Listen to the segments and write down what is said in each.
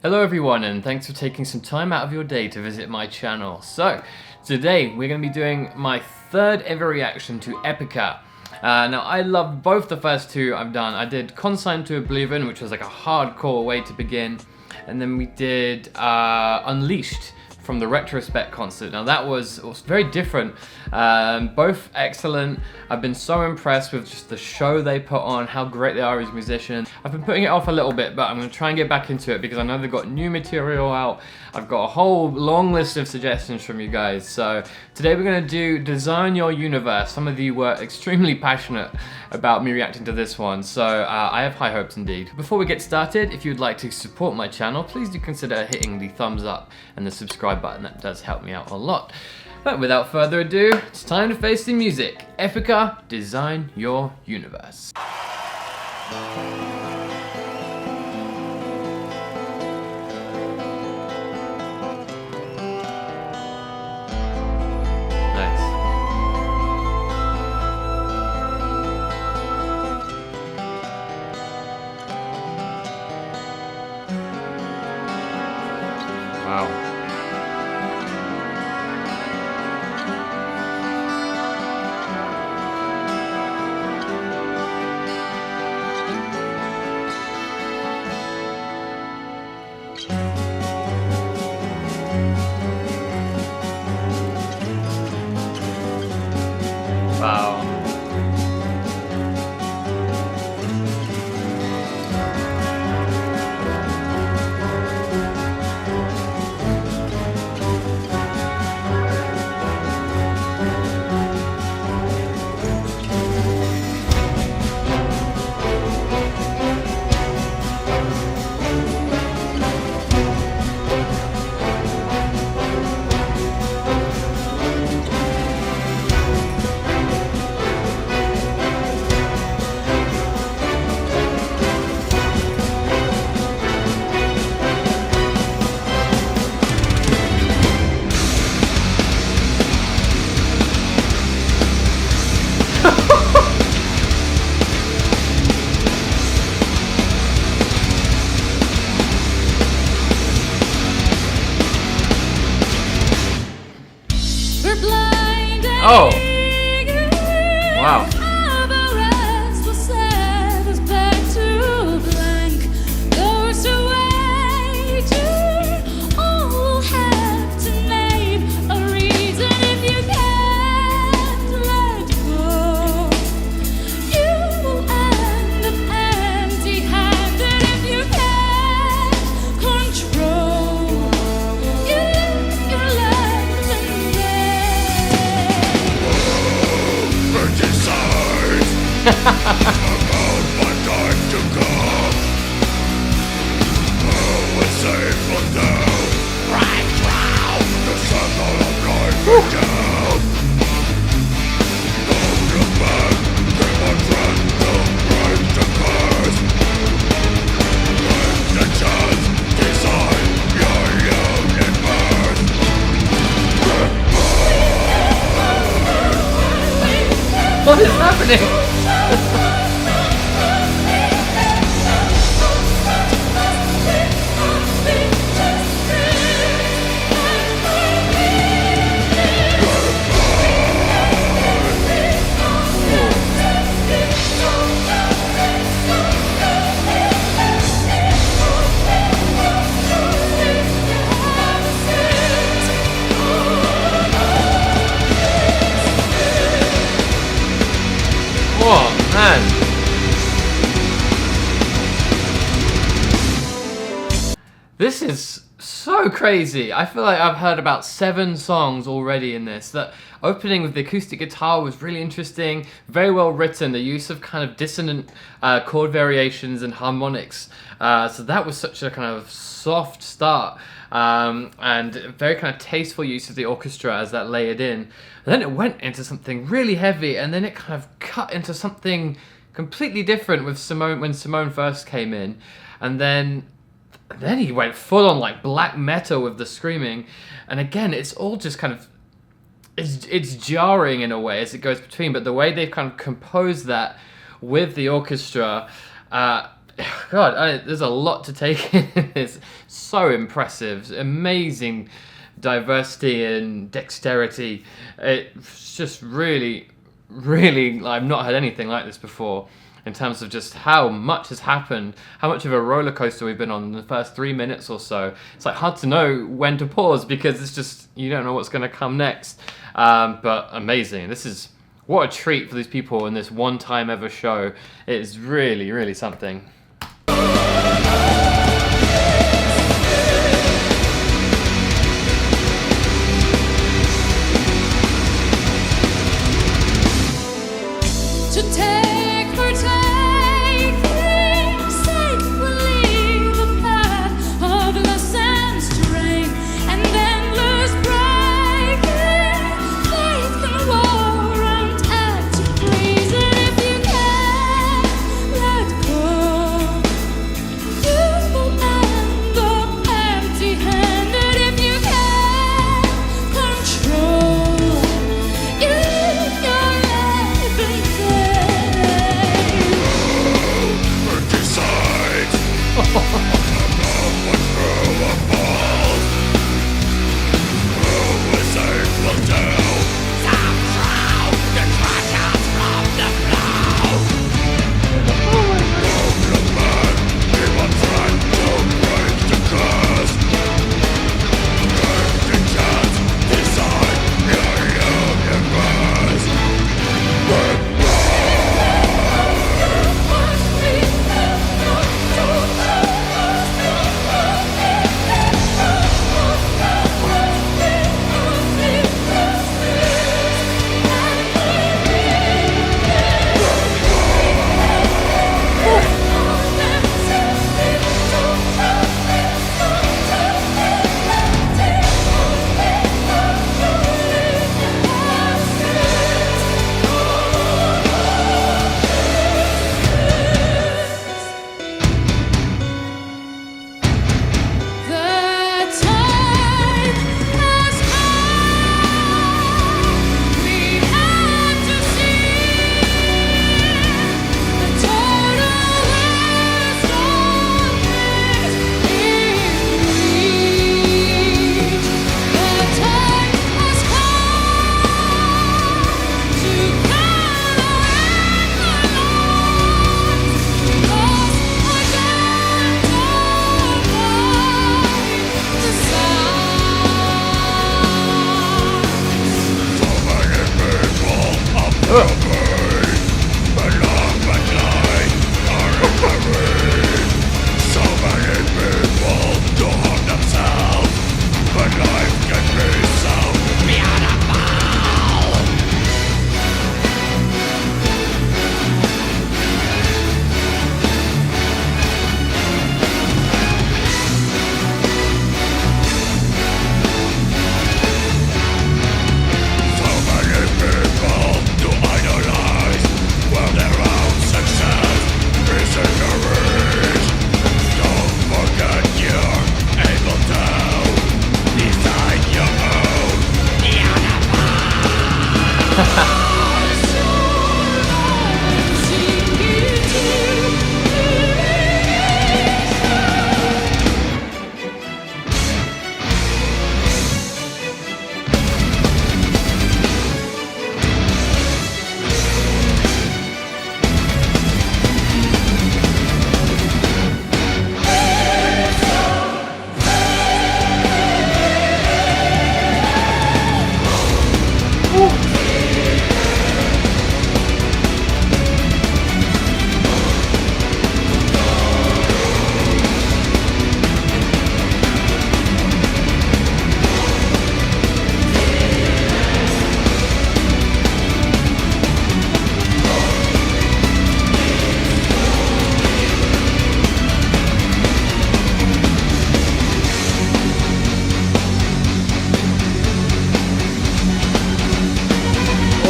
Hello everyone, and thanks for taking some time out of your day to visit my channel. So, today we're going to be doing my third ever reaction to Epica. Now I loved both the first two I've done. I did Consign to Oblivion, which was like a hardcore way to begin, and then we did Unleashed from the Retrospect concert. Now that was very different, both excellent. I've been so impressed with just the show they put on, how great they are as musicians. I've been putting it off a little bit, but I'm going to try and get back into it because I know they've got new material out. I've got a whole long list of suggestions from you guys. So today we're going to do Design Your Universe. Some of you were extremely passionate about me reacting to this one, so I have high hopes indeed. Before we get started, if you'd like to support my channel, please do consider hitting the thumbs up and the subscribe button. That does help me out a lot. But without further ado, it's time to face the music. Epica, Design Your Universe. Wow. Wow. Oh! Wow. What is happening? Oh, man. This is so crazy. I feel like I've heard about 7 songs already in this. The opening with the acoustic guitar was really interesting, very well written, the use of kind of dissonant chord variations and harmonics. So that was such a kind of soft start. And very kind of tasteful use of the orchestra as that layered in. And then it went into something really heavy, and then it kind of cut into something completely different with Simone when Simone first came in, and then he went full on like black metal with the screaming, and again it's all just kind of it's jarring in a way as it goes between, but the way they've kind of composed that with the orchestra. God, there's a lot to take in. It's so impressive, amazing diversity and dexterity. It's just really, really, I've not had anything like this before in terms of just how much has happened, how much of a roller coaster we've been on in the first 3 minutes or so. It's like hard to know when to pause because it's just, you don't know what's going to come next. But amazing. This is, what a treat for these people in this one time ever show. It is really, really something.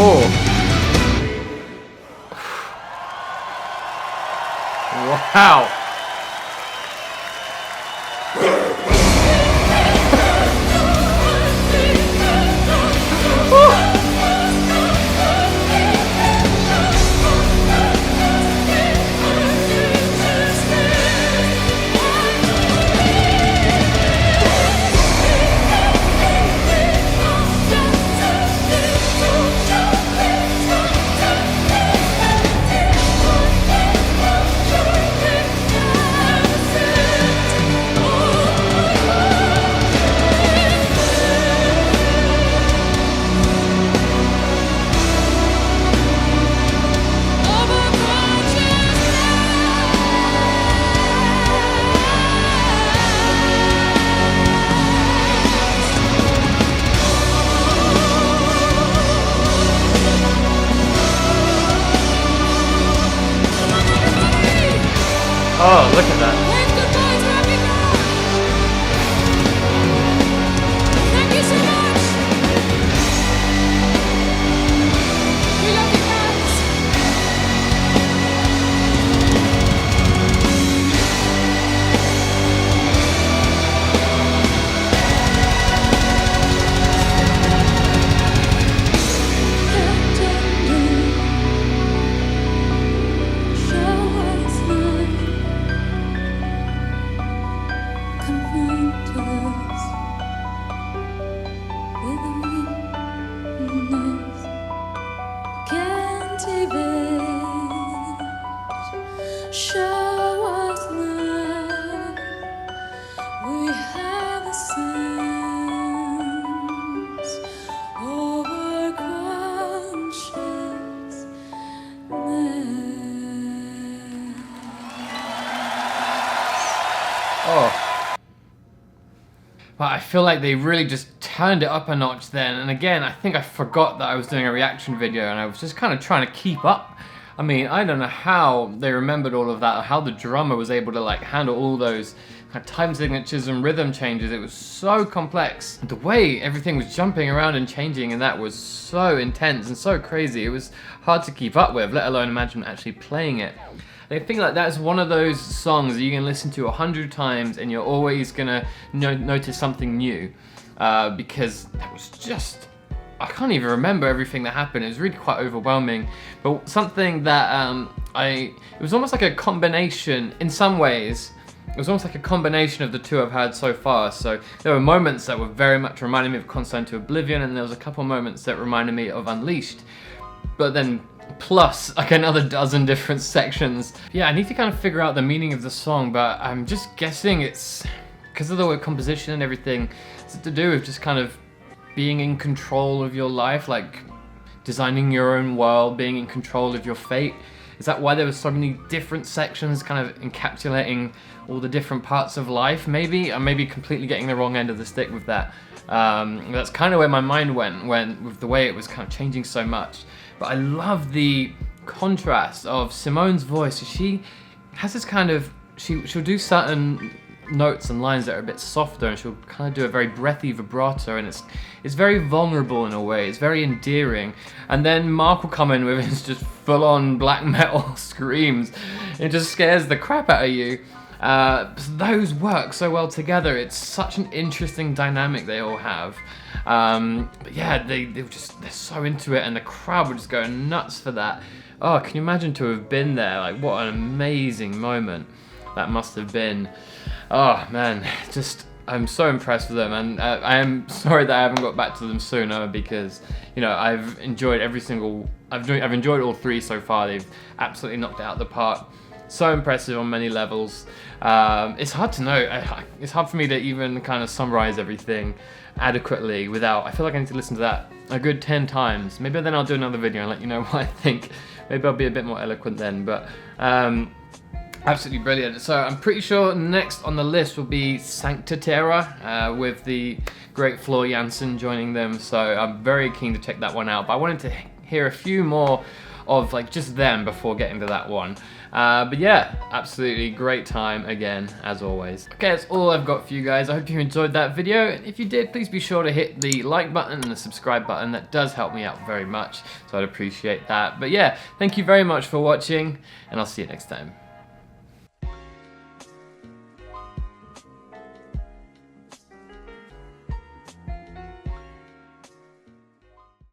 Oh. Wow. But I feel like they really just turned it up a notch then. And again, I think I forgot that I was doing a reaction video and I was just kind of trying to keep up. I mean, I don't know how they remembered all of that, or how the drummer was able to like handle all those kind of time signatures and rhythm changes. It was so complex. The way everything was jumping around and changing, and that was so intense and so crazy. It was hard to keep up with, let alone imagine actually playing it. I think like that's one of those songs that you can listen to 100 times and you're always gonna notice something new, because that was just, I can't even remember everything that happened. It was really quite overwhelming. But something that it was almost like a combination in some ways. It was almost like a combination of the two I've had so far. So there were moments that were very much reminding me of Consign to Oblivion, and there was a couple moments that reminded me of Unleashed. But then plus like another dozen different sections. Yeah, I need to kind of figure out the meaning of the song, but I'm just guessing it's because of the word composition and everything. It's to do with just kind of being in control of your life, like designing your own world, being in control of your fate. Is that why there were so many different sections kind of encapsulating all the different parts of life? Maybe I may be completely getting the wrong end of the stick with that. That's kind of where my mind went with the way it was kind of changing so much. But I love the contrast of Simone's voice. She has this kind of, she'll do certain notes and lines that are a bit softer, and she'll kind of do a very breathy vibrato, and it's very vulnerable in a way. It's very endearing. And then Mark will come in with his just full-on black metal screams. It just scares the crap out of you. Those work so well together. It's such an interesting dynamic they all have. But yeah, they're so into it, and the crowd were just going nuts for that. Oh, can you imagine to have been there? Like, what an amazing moment that must have been. Oh man, I'm so impressed with them, and I am sorry that I haven't got back to them sooner, because you know I've enjoyed I've enjoyed all three so far. They've absolutely knocked it out of the park. So impressive on many levels. It's hard to know. It's hard for me to even kind of summarize everything adequately without. I feel like I need to listen to that a good 10 times. Maybe then I'll do another video and let you know what I think. Maybe I'll be a bit more eloquent then. But absolutely brilliant. So I'm pretty sure next on the list will be Sancta Terra, with the great Floor Jansen joining them. So I'm very keen to check that one out. But I wanted to hear a few more of like just them before getting to that one. But yeah, absolutely great time again, as always. Okay, that's all I've got for you guys. I hope you enjoyed that video. And if you did, please be sure to hit the like button and the subscribe button. That does help me out very much, so I'd appreciate that. But yeah, thank you very much for watching, and I'll see you next time.